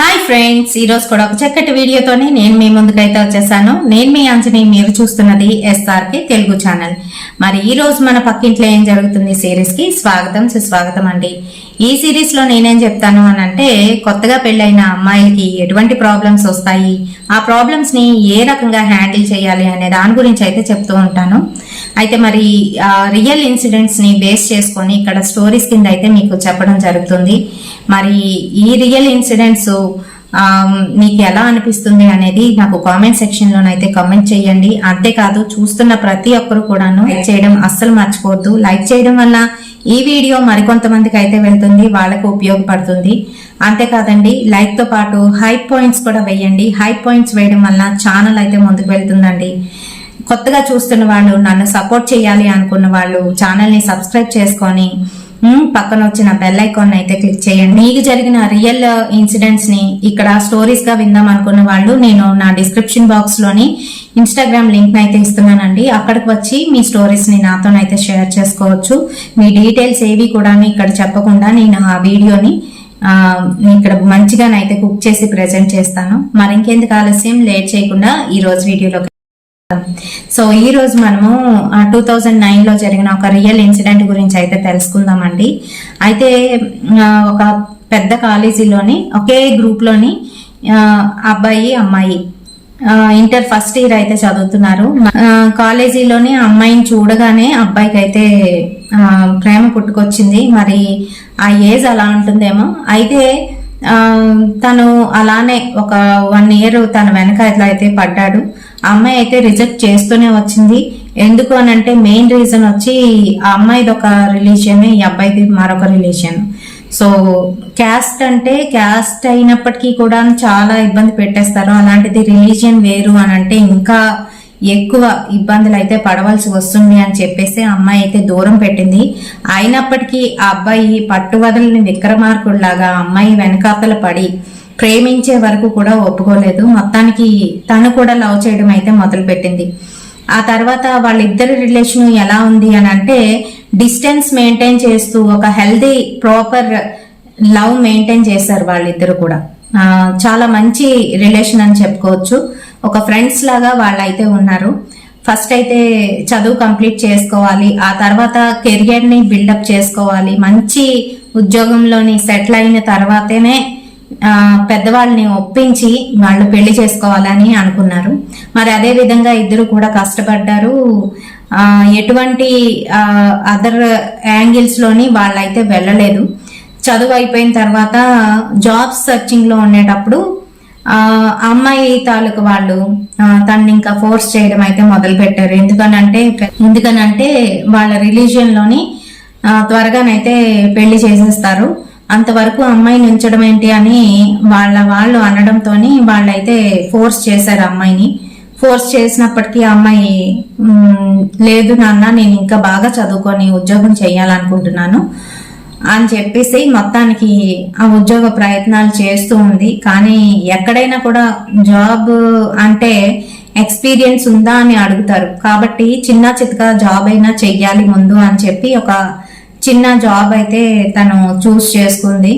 Hi friends, ఈ రోజు కూడా ఒక చక్కటి వీడియోతోనే నేను మీ ముందుకైతే వచ్చేసాను. నేను మీ అంజని, మీరు చూస్తున్నది ఎస్ఆర్కే తెలుగు ఛానల్. మరి ఈ రోజు మన పక్కింట్లో ఏం జరుగుతుంది సిరీస్ కి స్వాగతం సుస్వాగతం అండి. ఈ సిరీస్ లో నేనేం చెప్తాను అని అంటే, కొత్తగా పెళ్ళైన అమ్మాయిలకి ఎటువంటి ప్రాబ్లమ్స్ వస్తాయి, ఆ ప్రాబ్లమ్స్ ని ఏ రకంగా హ్యాండిల్ చేయాలి అనే దాని గురించి అయితే చెప్తూ ఉంటాను. అయితే మరి రియల్ ఇన్సిడెంట్స్ ని బేస్ చేసుకొని ఇక్కడ స్టోరీస్ కింద అయితే మీకు చెప్పడం జరుగుతుంది. మరి ఈ రియల్ ఇన్సిడెంట్స్ మీకు ఎలా అనిపిస్తుంది అనేది నాకు కామెంట్ సెక్షన్ లోనైతే కామెంట్ చేయండి. అంతేకాదు, చూస్తున్న ప్రతి ఒక్కరు కూడాను లైక్ చేయడం అస్సలు మర్చిపోవద్దు. లైక్ చేయడం వల్ల ఈ వీడియో మరికొంతమందికి అయితే వెళ్తుంది, వాళ్ళకు ఉపయోగపడుతుంది. అంతేకాదండి, లైక్ తో పాటు హైప్ పాయింట్స్ కూడా వేయండి. హైప్ పాయింట్స్ వేయడం వల్ల ఛానల్ అయితే ముందుకు వెళ్తుందండి. కొత్తగా చూస్తున్న వాళ్ళు, నన్ను సపోర్ట్ చేయాలి అనుకున్న వాళ్ళు ఛానల్ ని సబ్స్క్రైబ్ చేసుకొని పక్కన వచ్చిన బెల్ ఐకాన్ అయితే క్లిక్ చేయండి. మీకు జరిగిన రియల్ ఇన్సిడెంట్స్ ని ఇక్కడ స్టోరీస్ గా విందాం అనుకున్న వాళ్ళు, నేను నా డిస్క్రిప్షన్ బాక్స్ లోని ఇన్స్టాగ్రామ్ లింక్ అయితే ఇస్తున్నానండి. అక్కడికి వచ్చి మీ స్టోరీస్ ని నాతోనైతే షేర్ చేసుకోవచ్చు. మీ డీటెయిల్స్ ఏవి కూడా ఇక్కడ చెప్పకుండా నేను ఆ వీడియోని ఇక్కడ మంచిగానైతే కుక్ చేసి ప్రెజెంట్ చేస్తాను. మరి ఇంకెందుకు ఆలస్యం, లేట్ చేయకుండా ఈ రోజు వీడియోలో. సో ఈ రోజు మనము 2009 లో జరిగిన ఒక రియల్ ఇన్సిడెంట్ గురించి అయితే తెలుసుకుందామండి. అయితే ఒక పెద్ద కాలేజీలోని ఒకే గ్రూప్ లోని అబ్బాయి అమ్మాయి ఇంటర్ ఫస్ట్ ఇయర్ అయితే చదువుతున్నారు. కాలేజీలోని అమ్మాయిని చూడగానే అబ్బాయికి అయితే ప్రేమ పుట్టుకొచ్చింది. మరి ఆ ఏజ్ అలా ఉంటుందేమో. అయితే తను అలానే ఒక 1 year తన వెనక ఎట్లా అయితే పడ్డాడు. ఆ అమ్మాయి అయితే రిజెక్ట్ చేస్తూనే వచ్చింది. ఎందుకు అని అంటే మెయిన్ రీజన్ వచ్చి ఆ అమ్మాయిది ఒక రిలీజియన్, ఈ అబ్బాయిది మరొక రిలీజియన్. సో క్యాస్ట్ అంటే క్యాస్ట్ అయినప్పటికీ కూడా చాలా ఇబ్బంది పెట్టేస్తారు. అలాంటిది రిలీజియన్ వేరు అని అంటే ఇంకా ఎక్కువ ఇబ్బందులు అయితే పడవలసి వస్తుంది అని చెప్పేసి అమ్మాయి అయితే దూరం పెట్టింది. అయినప్పటికీ ఆ అబ్బాయి పట్టువదలని విక్రమార్కుడిలాగా అమ్మాయి వెనకాతల పడి ప్రేమించే వరకు కూడా ఒప్పుకోలేదు. మొత్తానికి తను కూడా లవ్ చేయడం అయితే మొదలు పెట్టింది. ఆ తర్వాత వాళ్ళిద్దరి రిలేషన్ ఎలా ఉంది అని అంటే, డిస్టెన్స్ మెయింటైన్ చేస్తూ ఒక హెల్దీ ప్రాపర్ లవ్ మెయింటైన్ చేశారు వాళ్ళిద్దరు కూడా. చాలా మంచి రిలేషన్ అని చెప్పుకోవచ్చు. ఒక ఫ్రెండ్స్ లాగా వాళ్ళైతే ఉన్నారు. ఫస్ట్ అయితే చదువు కంప్లీట్ చేసుకోవాలి, ఆ తర్వాత కెరియర్ ని బిల్డప్ చేసుకోవాలి, మంచి ఉద్యోగంలోని సెటిల్ అయిన తర్వాతనే పెద్దవాళ్ళని ఒప్పించి వాళ్ళు పెళ్లి చేసుకోవాలని అనుకున్నారు. మరి అదే విధంగా ఇద్దరు కూడా కష్టపడ్డారు. ఎటువంటి అదర్ యాంగిల్స్ లోని వాళ్ళైతే వెళ్ళలేదు. చదువు అయిపోయిన తర్వాత జాబ్ సర్చింగ్ లో ఉండేటప్పుడు అమ్మాయి తాలూకు వాళ్ళు తనని ఇంకా ఫోర్స్ చేయడం అయితే మొదలు పెట్టారు. ఎందుకనంటే వాళ్ళ రిలీజియన్ లోని త్వరగానైతే పెళ్లి చేసేస్తారు, అంతవరకు అమ్మాయిని ఉంచడం ఏంటి అని వాళ్ళు అనడంతో వాళ్ళైతే ఫోర్స్ చేశారు అమ్మాయిని. ఫోర్స్ చేసినప్పటికీ అమ్మాయి లేదు నాన్న, నేను ఇంకా బాగా చదువుకొని ఉద్యోగం చేయాలనుకుంటున్నాను అని చెప్పేసి మొత్తానికి ఆ ఉద్యోగ ప్రయత్నాలు చేస్తూ ఉంది. కానీ ఎక్కడైనా కూడా జాబ్ అంటే ఎక్స్పీరియన్స్ ఉందా అని అడుగుతారు. కాబట్టి చిన్న చితక జాబ్ అయినా చెయ్యాలి ముందు అని చెప్పి ఒక చిన్న జాబ్ అయితే తను చూస్ చేసుకుంది.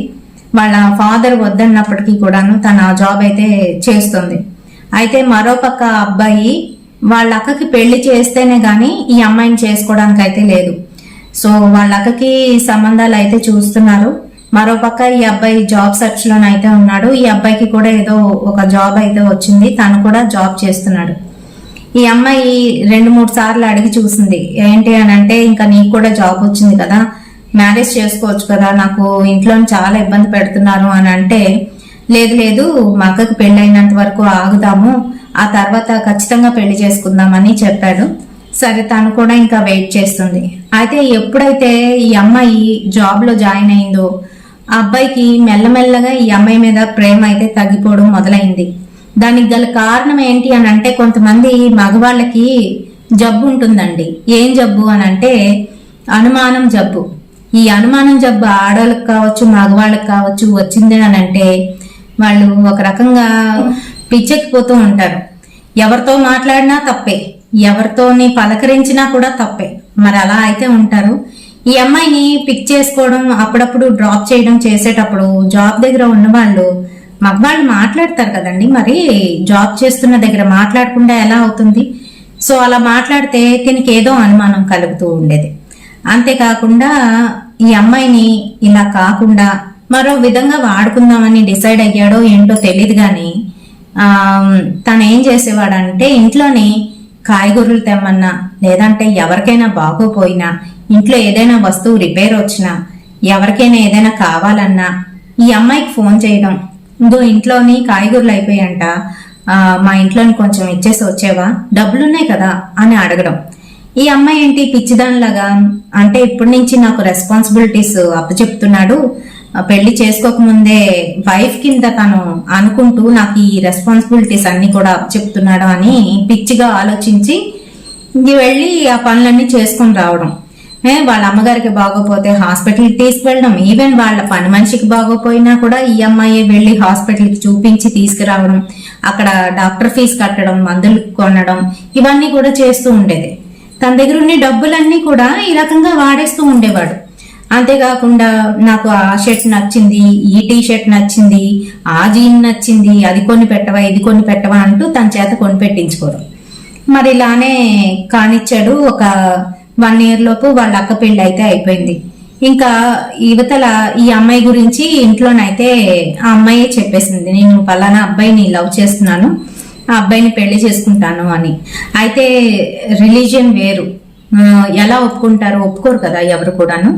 వాళ్ళ ఫాదర్ వద్దన్నప్పటికీ కూడాను తను ఆ జాబ్ అయితే చేస్తుంది. అయితే మరోపక్క అబ్బాయి వాళ్ళ అక్కకి పెళ్లి చేస్తేనే గాని ఈ అమ్మాయిని చేసుకోవడానికి అయితే లేదు. సో వాళ్ళ అక్కకి సంబంధాలు అయితే చూస్తున్నారు. మరోపక్క ఈ అబ్బాయి జాబ్ సెర్చ్ లోనైతే ఉన్నాడు. ఈ అబ్బాయికి కూడా ఏదో ఒక జాబ్ అయితే వచ్చింది, తను కూడా జాబ్ చేస్తున్నాడు. ఈ అమ్మాయి 2-3 సార్లు అడిగి చూసింది. ఏంటి అని అంటే, ఇంకా నీకు కూడా జాబ్ వచ్చింది కదా, మ్యారేజ్ చేసుకోవచ్చు కదా, నాకు ఇంట్లో చాలా ఇబ్బంది పెడుతున్నారు అని అంటే, లేదు మా అక్కకి పెళ్లి అయినంత వరకు ఆగుదాము, ఆ తర్వాత ఖచ్చితంగా పెళ్లి చేసుకుందామని చెప్పాడు. సరే, తను కూడా ఇంకా వెయిట్ చేస్తుంది. అయితే ఎప్పుడైతే ఈ అమ్మాయి జాబ్ లో జాయిన్ అయిందో, ఆ అబ్బాయికి మెల్లమెల్లగా ఈ అమ్మాయి మీద ప్రేమ అయితే తగ్గిపోవడం మొదలైంది. దానికి గల కారణం ఏంటి అని అంటే, కొంతమంది మగవాళ్ళకి జబ్బు ఉంటుందండి. ఏం జబ్బు అని అంటే అనుమానం జబ్బు. ఈ అనుమానం జబ్బు ఆడవాళ్ళకి కావచ్చు, మగవాళ్ళకి కావచ్చు వచ్చింది అని అంటే వాళ్ళు ఒక రకంగా పిచ్చెక్కిపోతూ ఉంటారు. ఎవరితో మాట్లాడినా తప్పే, ఎవరితోని పలకరించినా కూడా తప్పే. మరి అలా అయితే ఉంటారు. ఈ అమ్మాయిని పిక్ చేసుకోవడం, అప్పుడప్పుడు డ్రాప్ చేయడం చేసేటప్పుడు జాబ్ దగ్గర ఉన్న వాళ్ళు మగవాళ్ళు మాట్లాడతారు కదండి, మరి జాబ్ చేస్తున్న దగ్గర మాట్లాడకుండా ఎలా అవుతుంది? సో అలా మాట్లాడితే తినకి ఏదో అనుమానం కలుగుతూ ఉండేది. అంతేకాకుండా ఈ అమ్మాయిని ఇలా కాకుండా మరో విధంగా వాడుకుందామని డిసైడ్ అయ్యాడో ఏంటో తెలియదు కానీ తను ఏం చేసేవాడంటే ఇంట్లోని కాయగూరలు తెమ్మన్నా, లేదంటే ఎవరికైనా బాగోపోయినా, ఇంట్లో ఏదైనా వస్తువు రిపేర్ వచ్చినా, ఎవరికైనా ఏదైనా కావాలన్నా ఈ అమ్మాయికి ఫోన్ చేయడం, ఇంకో ఇంట్లోని కాయగూరలు అయిపోయాయంట, మా ఇంట్లోని కొంచెం ఇచ్చేసి వచ్చేవా, డబ్బులున్నాయి కదా అని అడగడం. ఈ అమ్మాయి ఏంటి పిచ్చిదానిలాగా, అంటే ఇప్పటి నుంచి నాకు రెస్పాన్సిబిలిటీస్ అప్పచెప్తున్నాడు, పెళ్లి చేసుకోకముందే వైఫ్ కింద తను అనుకుంటూ నాకు ఈ రెస్పాన్సిబిలిటీస్ అన్ని కూడా అప్పచెప్తున్నాడు అని పిచ్చిగా ఆలోచించి వెళ్ళి ఆ పనులన్నీ చేసుకుని రావడం. వాళ్ళ అమ్మగారికి బాగోపోతే హాస్పిటల్కి తీసుకువెళ్ళడం, ఈవెన్ వాళ్ళ పని మనిషికి బాగోపోయినా కూడా ఈ అమ్మాయి వెళ్లి హాస్పిటల్కి చూపించి తీసుకురావడం, అక్కడ డాక్టర్ ఫీజు కట్టడం, మందులు కొనడం, ఇవన్నీ కూడా చేస్తూ ఉండేది. తన దగ్గర ఉన్న డబ్బులన్నీ కూడా ఈ రకంగా వాడేస్తూ ఉండేవాడు. అంతేకాకుండా నాకు ఆ షర్ట్ నచ్చింది, ఈ టీ షర్ట్ నచ్చింది, ఆ జీన్ నచ్చింది, అది కొని పెట్టవా, ఇది కొని పెట్టవా అంటూ తన చేత కొని పెట్టించుకోవడం. మరి ఇలానే కానిచ్చాడు. ఒక 1 year లోపు వాళ్ళ అక్క పెళ్లి అయితే అయిపోయింది. ఇంకా యువతల ఈ అమ్మాయి గురించి ఇంట్లోనైతే ఆ అమ్మాయి చెప్పేసింది, నేను పలానా అబ్బాయిని లవ్ చేస్తున్నాను, ఆ అబ్బాయిని పెళ్లి చేసుకుంటాను అని. అయితే రిలీజియన్ వేరు, ఎలా ఒప్పుకుంటారు? ఒప్పుకోరు కదా ఎవరు కూడాను.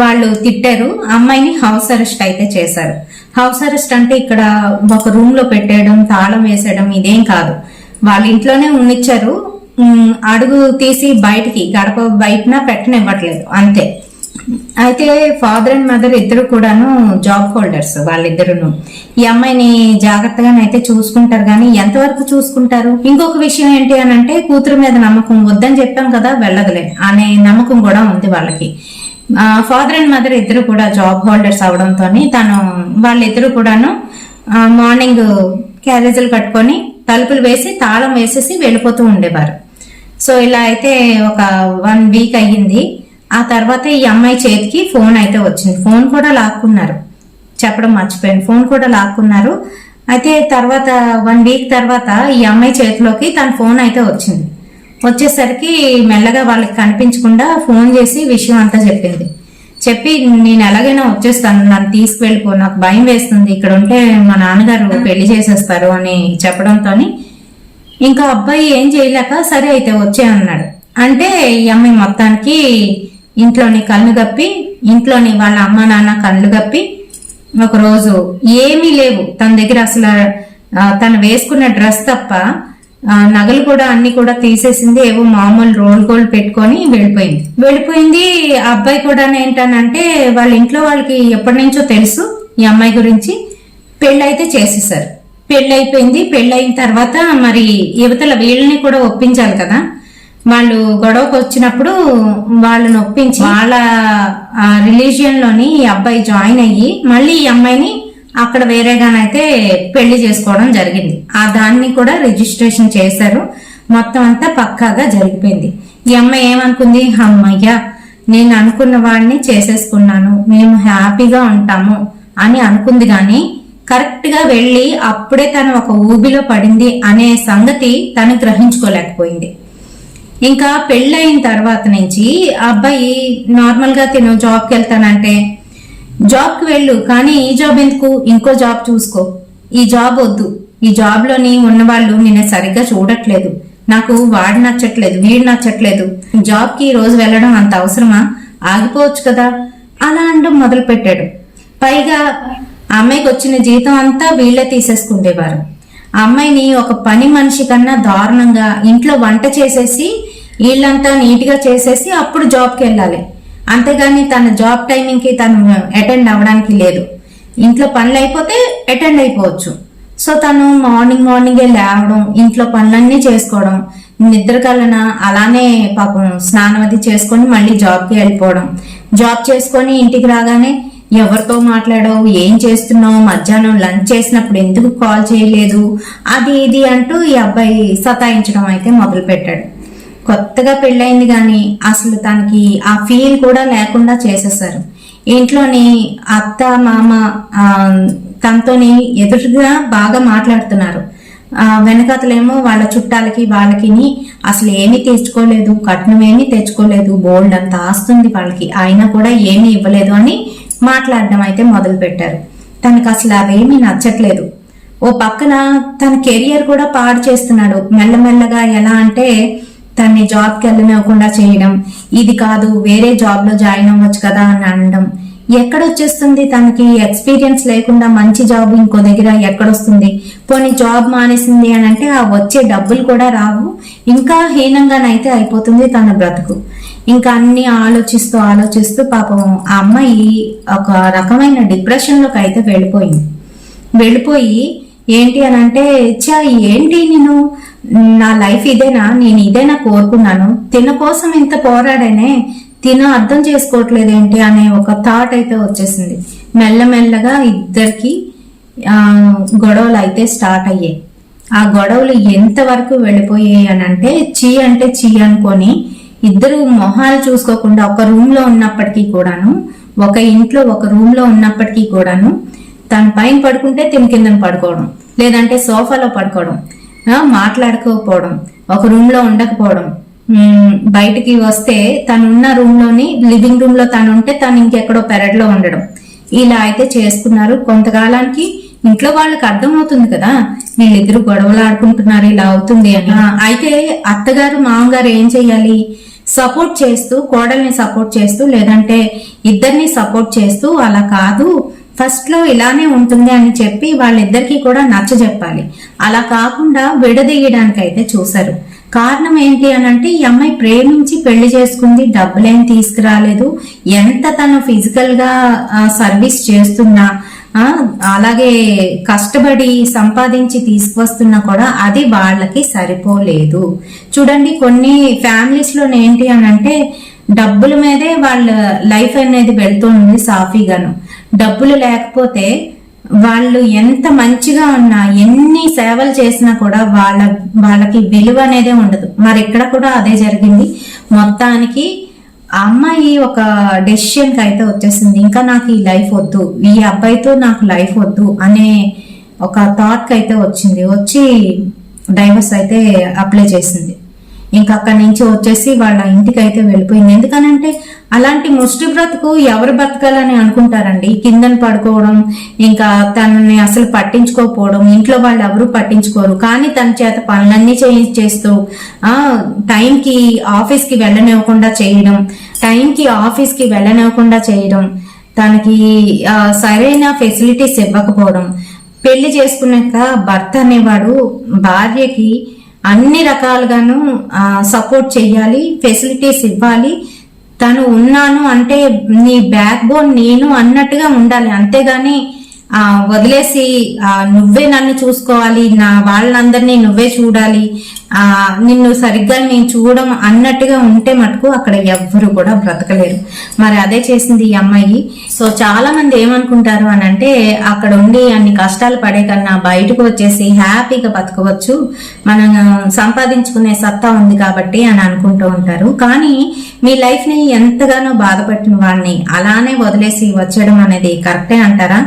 వాళ్ళు తిట్టారు. అమ్మాయిని హౌస్ అరెస్ట్ అయితే చేశారు. హౌస్ అరెస్ట్ అంటే ఇక్కడ ఒక రూమ్ లో పెట్టేయడం, తాళం వేసేయడం ఇదేం కాదు. వాళ్ళ ఇంట్లోనే ఉన్నిచ్చారు, అడుగు తీసి బయటికి గడప బయటన పెట్టనివ్వట్లేదు అంతే. అయితే ఫాదర్ అండ్ మదర్ ఇద్దరు కూడాను జాబ్ హోల్డర్స్, వాళ్ళిద్దరును. ఈ అమ్మాయిని జాగ్రత్తగానైతే చూసుకుంటారు, కానీ ఎంతవరకు చూసుకుంటారు? ఇంకొక విషయం ఏంటి అని అంటే, కూతురు మీద నమ్మకం, వద్దని చెప్పాం కదా వెళ్ళదులే అనే నమ్మకం కూడా ఉంది వాళ్ళకి. ఫాదర్ అండ్ మదర్ ఇద్దరు కూడా జాబ్ హోల్డర్స్ అవడంతో వాళ్ళిద్దరు కూడాను మార్నింగ్ క్యారేజీలు కట్టుకొని తలుపులు వేసి తాళం వేసేసి వెళ్ళిపోతూ ఉండేవారు. సో ఇలా అయితే ఒక 1 week అయ్యింది. ఆ తర్వాత ఈ అమ్మాయి చేతికి ఫోన్ అయితే వచ్చింది. ఫోన్ కూడా లాక్కున్నారు, చెప్పడం మర్చిపోయాను, ఫోన్ కూడా లాక్కున్నారు. అయితే తర్వాత 1 week తర్వాత ఈ అమ్మాయి చేతిలోకి తన ఫోన్ అయితే వచ్చింది. వచ్చేసరికి మెల్లగా వాళ్ళకి కనిపించకుండా ఫోన్ చేసి విషయం అంతా చెప్పింది. చెప్పి నేను ఎలాగైనా వచ్చేస్తాను, నన్ను తీసుకువెళ్ళిపో, నాకు భయం వేస్తుంది, ఇక్కడ ఉంటే మా నాన్నగారు పెళ్లి చేసేస్తారు అని చెప్పడంతో ఇంకా అబ్బాయి ఏం చేయలేక సరే అయితే వచ్చే అన్నాడు. అంటే ఈ అమ్మాయి మొత్తానికి ఇంట్లోని కళ్ళు గప్పి, ఇంట్లోని వాళ్ళ అమ్మ నాన్న కళ్ళు గప్పి, ఒకరోజు ఏమీ లేవు తన దగ్గర, అసలు తను వేసుకున్న డ్రెస్ తప్ప నగలు కూడా అన్ని కూడా తీసేసింది. ఏవో మామూలు రోల్ గోల్డ్ పెట్టుకొని వెళ్ళిపోయింది. ఆ అబ్బాయి కూడా ఏంటనంటే వాళ్ళ ఇంట్లో వాళ్ళకి ఎప్పటి నుంచో తెలుసు ఈ అమ్మాయి గురించి. పెళ్ళైతే చేసేసారు. పెళ్ళైపోయింది. పెళ్ళైన తర్వాత మరి యువతల వీళ్ళని కూడా ఒప్పించాలి కదా. వాళ్ళు గొడవకు వచ్చినప్పుడు వాళ్ళని ఒప్పించి వాళ్ళ రిలీజియన్ లోని ఈ అబ్బాయి జాయిన్ అయ్యి మళ్ళీ ఈ అమ్మాయిని అక్కడ వేరేగానైతే పెళ్లి చేసుకోవడం జరిగింది. ఆ దాన్ని కూడా రిజిస్ట్రేషన్ చేశారు. మొత్తం అంతా పక్కాగా జరిగిపోయింది. ఈ అమ్మాయి ఏమనుకుంది, అమ్మయ్య నేను అనుకున్న వాడిని చేసేసుకున్నాను, మేము హ్యాపీగా ఉంటాము అని అనుకుంది. గాని కరెక్ట్ గా వెళ్లి అప్పుడే తను ఒక ఊబిలో పడింది అనే సంగతి తను గ్రహించుకోలేకపోయింది. ఇంకా పెళ్ళయిన తర్వాత నుంచి అబ్బాయి నార్మల్ గా తిను జాబ్కి వెళ్తానంటే, జాబ్కి వెళ్ళు, కానీ ఈ జాబ్ ఎందుకు, ఇంకో జాబ్ చూసుకో, ఈ జాబ్ వద్దు, ఈ జాబ్ లోని ఉన్న వాళ్ళు నిన్ను సరిగ్గా చూడట్లేదు, నాకు వాడు నచ్చట్లేదు, వీడు నచ్చట్లేదు, జాబ్ కి ఈ రోజు వెళ్ళడం అంత అవసరమా, ఆగిపోవచ్చు కదా, అలా అనడం మొదలు పెట్టాడు. పైగా అమ్మాయికి వచ్చిన జీతం అంతా వీళ్లే తీసేసుకుండేవారు. ఆ అమ్మాయిని ఒక పని మనిషి కన్నా దారుణంగా ఇంట్లో వంట చేసేసి వీళ్ళంతా నీట్ గా చేసేసి అప్పుడు జాబ్కి వెళ్ళాలి. అంతేగాని తన జాబ్ టైమింగ్ కి తను అటెండ్ అవ్వడానికి లేదు. ఇంట్లో పనులు అయిపోతే అటెండ్ అయిపోవచ్చు. సో తను మార్నింగే లేవడం, ఇంట్లో పనులన్నీ చేసుకోవడం, నిద్ర కలన అలానే పాపం స్నానం అది చేసుకొని మళ్ళీ జాబ్కి వెళ్ళిపోవడం. జాబ్ చేసుకొని ఇంటికి రాగానే ఎవరితో మాట్లాడావు, ఏం చేస్తున్నావు, మధ్యాహ్నం లంచ్ చేసినప్పుడు ఎందుకు కాల్ చేయలేదు, అది ఇది అంటూ ఈ అబ్బాయి సతాయించడం అయితే మొదలు పెట్టాడు. కొత్తగా పెళ్ళయింది కానీ అసలు తనకి ఆ ఫీల్ కూడా లేకుండా చేసేసారు. ఇంట్లోని అత్త మామ తనతోని ఎదురుగా బాగా మాట్లాడుతున్నారు. వెనకాతలేమో వాళ్ళ చుట్టాలకి వాళ్ళకి అసలు ఏమీ తెచ్చుకోలేదు, కట్నం ఏమీ తెచ్చుకోలేదు, బోల్డ్ అంత ఆస్తుంది వాళ్ళకి, అయినా కూడా ఏమీ ఇవ్వలేదు అని మాట్లాడడం అయితే మొదలు పెట్టారు. తనకు అసలు అవేమీ నచ్చట్లేదు. ఓ పక్కన తన కెరియర్ కూడా పాడు చేస్తున్నాడు మెల్లమెల్లగా. ఎలా అంటే తన్ని జాబ్కి వెళ్ళనివ్వకుండా చేయడం, ఇది కాదు వేరే జాబ్ లో జాయిన్ అవ్వచ్చు కదా అని అనడం. ఎక్కడొచ్చేస్తుంది తనకి ఎక్స్పీరియన్స్ లేకుండా మంచి జాబ్ ఇంకో దగ్గర ఎక్కడొస్తుంది? పోనీ జాబ్ మానేసింది అని అంటే ఆ వచ్చే డబ్బులు కూడా రావు, ఇంకా హీనంగానైతే అయిపోతుంది తన బ్రతుకు. ఇంకా అన్ని ఆలోచిస్తూ పాపం ఆ అమ్మాయి ఒక రకమైన డిప్రెషన్ లోకి అయితే వెళ్ళిపోయి ఏంటి అని అంటే, ఏంటి నేను నా లైఫ్ ఇదేనా, నేను ఇదేనా కోరుకున్నాను, తిన కోసం ఇంత పోరాడేనే, తిన అర్థం చేసుకోవట్లేదు ఏంటి అనే ఒక థాట్ అయితే వచ్చేసింది. మెల్లమెల్లగా ఇద్దరికి గొడవలు అయితే స్టార్ట్ అయ్యాయి. ఆ గొడవలు ఎంతవరకు వెళ్ళిపోయాయి అని అంటే చీ అనుకొని ఇద్దరు మొహాలు చూసుకోకుండా ఒక రూమ్ లో ఉన్నప్పటికీ కూడాను, ఒక ఇంట్లో ఒక రూమ్ లో ఉన్నప్పటికీ కూడాను తన పైన పడుకుంటే తిని కిందన పడుకోవడం, లేదంటే సోఫాలో పడుకోవడం, మాట్లాడుకోకపోవడం, ఒక రూమ్ లో ఉండకపోవడం, బయటికి వస్తే తనున్న రూమ్ లోని లివింగ్ రూమ్ లో తను ఉంటే తను ఇంకెక్కడో పెరట్లో ఉండడం, ఇలా అయితే చేసుకున్నారు. కొంతకాలానికి ఇంట్లో వాళ్ళకి అర్థమవుతుంది కదా వీళ్ళిద్దరు గొడవలు ఆడుకుంటున్నారు, ఇలా అవుతుంది అని. అయితే అత్తగారు మామగారు ఏం చెయ్యాలి? సపోర్ట్ చేస్తూ, కోడల్ని సపోర్ట్ చేస్తూ, లేదంటే ఇద్దరిని సపోర్ట్ చేస్తూ, అలా కాదు ఫస్ట్ లో ఇలానే ఉంటుంది అని చెప్పి వాళ్ళిద్దరికి కూడా నచ్చ చెప్పాలి. అలా కాకుండా విడదీయడానికి అయితే చూశారు. కారణం ఏంటి అని అంటే ఈ అమ్మాయి ప్రేమించి పెళ్లి చేసుకుంది, డబ్బులేం తీసుకురాలేదు. ఎంత తను ఫిజికల్ గా సర్వీస్ చేస్తున్నా, అలాగే కష్టపడి సంపాదించి తీసుకువస్తున్నా కూడా అది వాళ్ళకి సరిపోలేదు. చూడండి కొన్ని ఫ్యామిలీస్ లో ఏంటి అని అంటే డబ్బుల మీదే వాళ్ళ లైఫ్ అనేది వెళ్తుంది సాఫీగాను. డబ్బులు లేకపోతే వాళ్ళు ఎంత మంచిగా ఉన్నా, ఎన్ని సేవలు చేసినా కూడా వాళ్ళకి విలువ అనేదే ఉండదు. మరి ఇక్కడ కూడా అదే జరిగింది. మొత్తానికి ఆ అమ్మాయి ఒక డెసిషన్ కి అయితే వచ్చేసింది, ఇంకా నాకు ఈ లైఫ్ వద్దు, ఈ అబ్బాయితో నాకు లైఫ్ వద్దు అనే ఒక థాట్ కి అయితే వచ్చి డైవర్స్ అయితే అప్లై చేసింది. ఇంకా అక్కడి నుంచి వచ్చేసి వాళ్ళ ఇంటికి అయితే వెళ్ళిపోయింది. ఎందుకనంటే అలాంటి ముష్టి బ్రతుకు ఎవరు బతకాలని అనుకుంటారండి? కిందన పడుకోవడం, ఇంకా తనని అసలు పట్టించుకోకపోవడం, ఇంట్లో వాళ్ళు ఎవరు పట్టించుకోరు, కానీ తన చేత పనులన్నీ చేస్తూ టైంకి ఆఫీస్కి వెళ్ళనివ్వకుండా చేయడం, తనకి సరైన ఫెసిలిటీస్ ఇవ్వకపోవడం, పెళ్లి చేసుకున్నాక భర్త అనేవాడు భార్యకి అన్ని రకాలుగాను సపోర్ట్ చెయ్యాలి, ఫెసిలిటీస్ ఇవ్వాలి, తను ఉన్నాను అంటే నీ బ్యాక్ బోన్ నేను అన్నట్టుగా ఉండాలి. అంతేగాని వదిలేసి నువ్వే నన్ను చూసుకోవాలి, నా వాళ్ళందరినీ నువ్వే చూడాలి, నిన్ను సరిగ్గా నేను చూడడం అన్నట్టుగా ఉంటే మటుకు అక్కడ ఎవ్వరు కూడా బ్రతకలేరు. మరి అదే చేసింది ఈ అమ్మాయి. సో చాలా మంది ఏమనుకుంటారు అని అంటే అక్కడ ఉండి అన్ని కష్టాలు పడే కన్నా బయటకు వచ్చేసి హ్యాపీగా బతకవచ్చు, మనం సంపాదించుకునే సత్తా ఉంది కాబట్టి అని అనుకుంటూ ఉంటారు. కానీ మీ లైఫ్ ని ఎంతగానో బాధపెట్టిన వాడిని అలానే వదిలేసి వచ్చేయడం అనేది కరెక్టే అంటారా?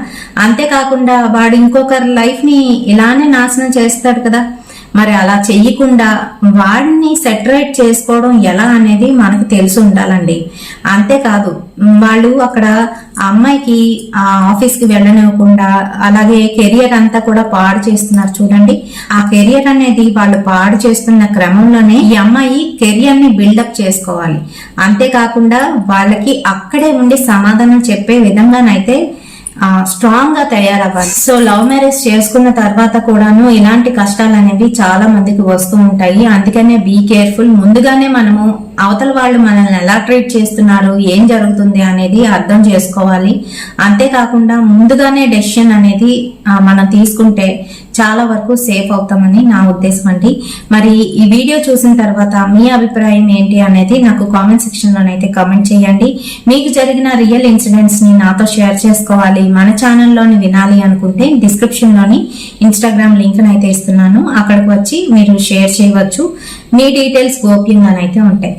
అంతేకాకుండా వాడు ఇంకొకరి లైఫ్ ని ఇలానే నాశనం చేస్తాడు కదా. మరి అలా చెయ్యకుండా వాడిని సెటరేట్ చేసుకోవడం ఎలా అనేది మనకు తెలిసి ఉండాలండి. అంతేకాదు వాళ్ళు అక్కడ ఆ అమ్మాయికి ఆ ఆఫీస్కి వెళ్ళనివ్వకుండా అలాగే కెరియర్ అంతా కూడా పాడు చేస్తున్నారు. చూడండి, ఆ కెరియర్ అనేది వాళ్ళు పాడు చేస్తున్న క్రమంలోనే ఈ అమ్మాయి కెరియర్ ని బిల్డప్ చేసుకోవాలి. అంతేకాకుండా వాళ్ళకి అక్కడే ఉండి సమాధానం చెప్పే విధంగానైతే స్ట్రాంగ్ గా తయారవ్వాలి. సో లవ్ మ్యారేజ్ చేసుకున్న తర్వాత కూడాను ఇలాంటి కష్టాలు అనేవి చాలా మందికి వస్తూ ఉంటాయి. అందుకనే బీ కేర్ఫుల్. ముందుగానే మనము అవతల వాళ్ళు మనల్ని ఎలా ట్రీట్ చేస్తున్నారు, ఏం జరుగుతుంది అనేది అర్థం చేసుకోవాలి. అంతేకాకుండా ముందుగానే డెసిషన్ అనేది మనం తీసుకుంటే చాలా వరకు సేఫ్ అవుతామని నా ఉద్దేశం అండి. మరి ఈ వీడియో చూసిన తర్వాత మీ అభిప్రాయం ఏంటి అనేది నాకు కామెంట్ సెక్షన్ లోనైతే కామెంట్ చేయండి. మీకు జరిగిన రియల్ ఇన్సిడెంట్స్ ని నాతో షేర్ చేసుకోవాలి, మన ఛానల్లోని వినాలి అనుకుంటే డిస్క్రిప్షన్ లోని ఇన్స్టాగ్రామ్ లింక్ అయితే ఇస్తున్నాను, అక్కడికి వచ్చి మీరు షేర్ చేయవచ్చు. మీ డీటెయిల్స్ గోప్యంగానైతే ఉంటాయి.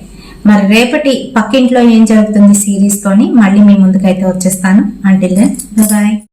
మరి రేపటి పక్కింట్లో ఏం జరుగుతుంది సిరీస్ తోని మళ్ళీ మీ ముందుకైతే వచ్చేస్తాను. Until then by.